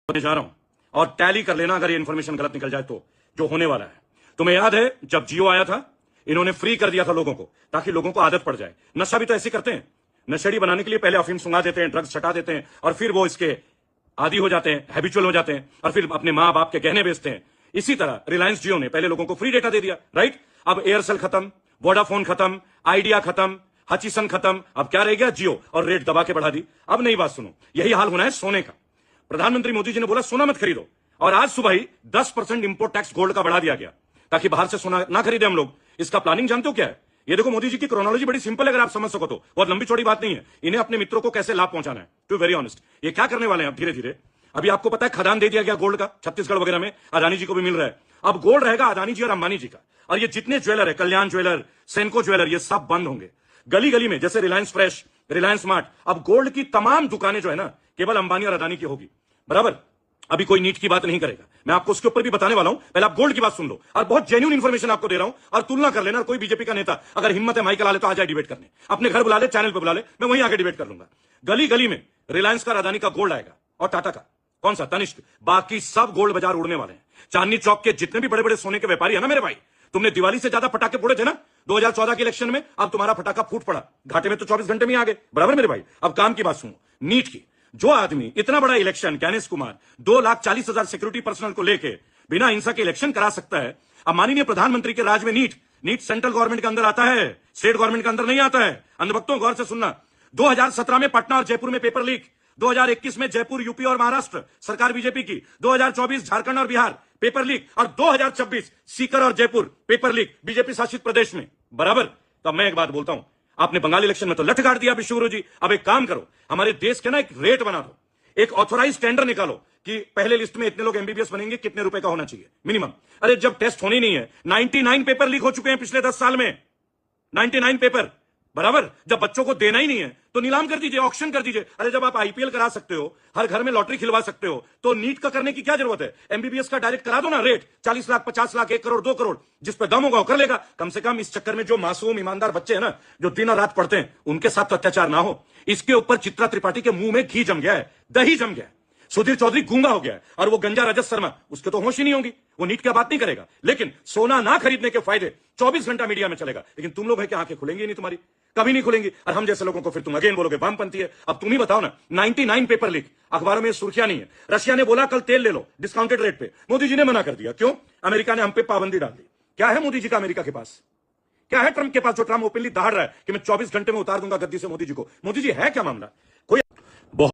होने जा रहा हूं और टैली कर लेना अगर ये इंफॉर्मेशन गलत निकल जाए तो, जो होने वाला है। तुम्हें याद है जब जियो आया था, इन्होंने फ्री कर दिया था लोगों को, ताकि लोगों को आदत पड़ जाए। नशा भी तो ऐसे करते हैं, नशेड़ी बनाने के लिए पहले अफीम सुंघा देते हैं, ड्रग्स छटा देते हैं, और फिर वो इसके आदि हो जाते हैं, हैबिचुअल हो जाते हैं, और फिर अपने मां बाप के गहने बेचते हैं। इसी तरह रिलायंस जियो ने पहले लोगों को फ्री डेटा दे दिया, राइट? अब एयरसेल खत्म, वोडाफोन खत्म, आइडिया खत्म, हचीसन खत्म, अब क्या रह गया? जियो, और रेट दबा के बढ़ा दी। अब नई बात सुनो, यही हाल होना है सोने का। प्रधानमंत्री मोदी जी ने बोला सोना मत खरीदो, और आज सुबह ही 10% इंपोर्ट टैक्स गोल्ड का बढ़ा दिया गया, ताकि बाहर से सोना ना खरीदे हम लोग। इसका प्लानिंग जानते हो क्या है? ये देखो, मोदी जी की क्रोनोलॉजी बड़ी सिंपल है, अगर आप समझ सको तो। बहुत लंबी चौड़ी बात नहीं है। इन्हें अपने मित्रों को कैसे लाभ पहुंचाना है, टू वेरी ऑनेस्ट। ये क्या करने वाले हैं अब धीरे धीरे? अभी आपको पता है खदान दे दिया गया गोल्ड का, छत्तीसगढ़ वगैरह में, अदानी जी को भी मिल रहा है। अब गोल्ड रहेगा अदानी जी और अंबानी जी का, और ये जितने ज्वेलर है, कल्याण ज्वेलर, सेनको ज्वेलर, ये सब बंद होंगे। गली गली में, जैसे रिलायंस फ्रेश, रिलायंस स्मार्ट, अब गोल्ड की तमाम दुकानें जो है ना, केवल अंबानी और अदानी की होगी, बराबर? अभी कोई नीट की बात नहीं करेगा, मैं आपको उसके ऊपर भी बताने वाला हूं। पहले आप गोल्ड की बात सुन लो, और बहुत जेन्युइन इंफॉर्मेशन आपको दे रहा हूं, और तुलना कर लेना। कोई बीजेपी का नेता अगर हिम्मत है माइक ला ले तो आ जाए डिबेट करने, अपने घर बुला ले, चैनल पे बुला ले, मैं वहीं आके डिबेट कर लूंगा। गली गली में रिलायंस का, अदानी का गोल्ड आएगा, और टाटा का कौन सा? तनिष्क। बाकी सब गोल्ड बाजार उड़ने वाले हैं। चांदनी चौक के जितने भी बड़े बड़े सोने के व्यापारी है ना मेरे भाई, तुमने दिवाली से ज्यादा पटाखे फोड़े थे ना 2014 के इलेक्शन में, अब तुम्हारा पटाखा फूट पड़ा, घाटे में तो 24 घंटे में आ गए, बराबर मेरे भाई? अब काम की बात सुनो, नीट की। जो आदमी इतना बड़ा election, Gyanesh Kumar, 2,40,000 security personal को लेके बिना हिंसा के इलेक्शन करा सकता है, अब माननीय प्रधानमंत्री के राज में नीट सेंट्रल गवर्नमेंट के अंदर आता है, स्टेट गवर्नमेंट के अंदर नहीं आता है। अंधभक्तों गौर से सुनना, 2017 में पटना और जयपुर में पेपर लीक, 2021 में जयपुर, यूपी और महाराष्ट्र सरकार बीजेपी की, 2024 झारखंड और बिहार पेपर लीक, और 2026 सीकर और जयपुर पेपर लीक बीजेपी शासित प्रदेश में, बराबर? तब मैं एक बात बोलता हूं, आपने बंगाल इलेक्शन में तो लठ गाड़ दिया विश्वगुरु जी। अब एक काम करो, हमारे देश के ना एक रेट बना दो, एक ऑथोराइज टेंडर निकालो कि पहले लिस्ट में इतने लोग एमबीबीएस बनेंगे, कितने रुपए का होना चाहिए मिनिमम। अरे जब टेस्ट होनी नहीं है, 99 पेपर लीक हो चुके हैं पिछले 10 साल में, 99 पेपर, बराबर? जब बच्चों को देना ही नहीं है तो नीलाम कर दीजिए, ऑक्शन कर दीजिए। अरे जब आप आईपीएल करा सकते हो, हर घर में लॉटरी खिलवा सकते हो, तो नीट का करने की क्या जरूरत है? एमबीबीएस का डायरेक्ट करा दो ना, रेट 40 लाख, 50 लाख, 1 करोड़, 2 करोड़, जिस पे दम होगा वो कर लेगा। कम से कम इस चक्कर में जो मासूम ईमानदार बच्चे हैं ना, जो दिन और रात पढ़ते हैं, उनके साथ तो अत्याचार ना हो। इसके ऊपर चित्रा त्रिपाठी के मुंह में घी जम गया है, दही जम गया है। सुधीर चौधरी गूंगा हो गया है, और वो गंजा रजत शर्मा, उसके तो होश ही नहीं होगी, वो नीट की बात नहीं करेगा। लेकिन सोना ना खरीदने के फायदे 24 घंटा मीडिया में चलेगा, लेकिन तुम लोग है कि आंखें खुलेंगी नहीं, तुम्हारी कभी नहीं खुलेंगी। और हम जैसे लोगों को फिर तुम अगेन बोलोगे वामपंथी है। अब तुम ही बताओ ना, 99 पेपर लीक, अखबारों में सुर्खियां नहीं है। रशिया ने बोला कल तेल ले लो डिस्काउंटेड रेट पे, मोदी जी ने मना कर दिया। क्यों? अमेरिका ने हम पे पाबंदी डाल दी। क्या है मोदी जी का अमेरिका के पास? क्या है ट्रंप के पास, जो ट्रंप ओपनली दहाड़ रहा है कि मैं 24 घंटे में उतार दूंगा गद्दी से मोदी जी को? मोदी जी है क्या मामला?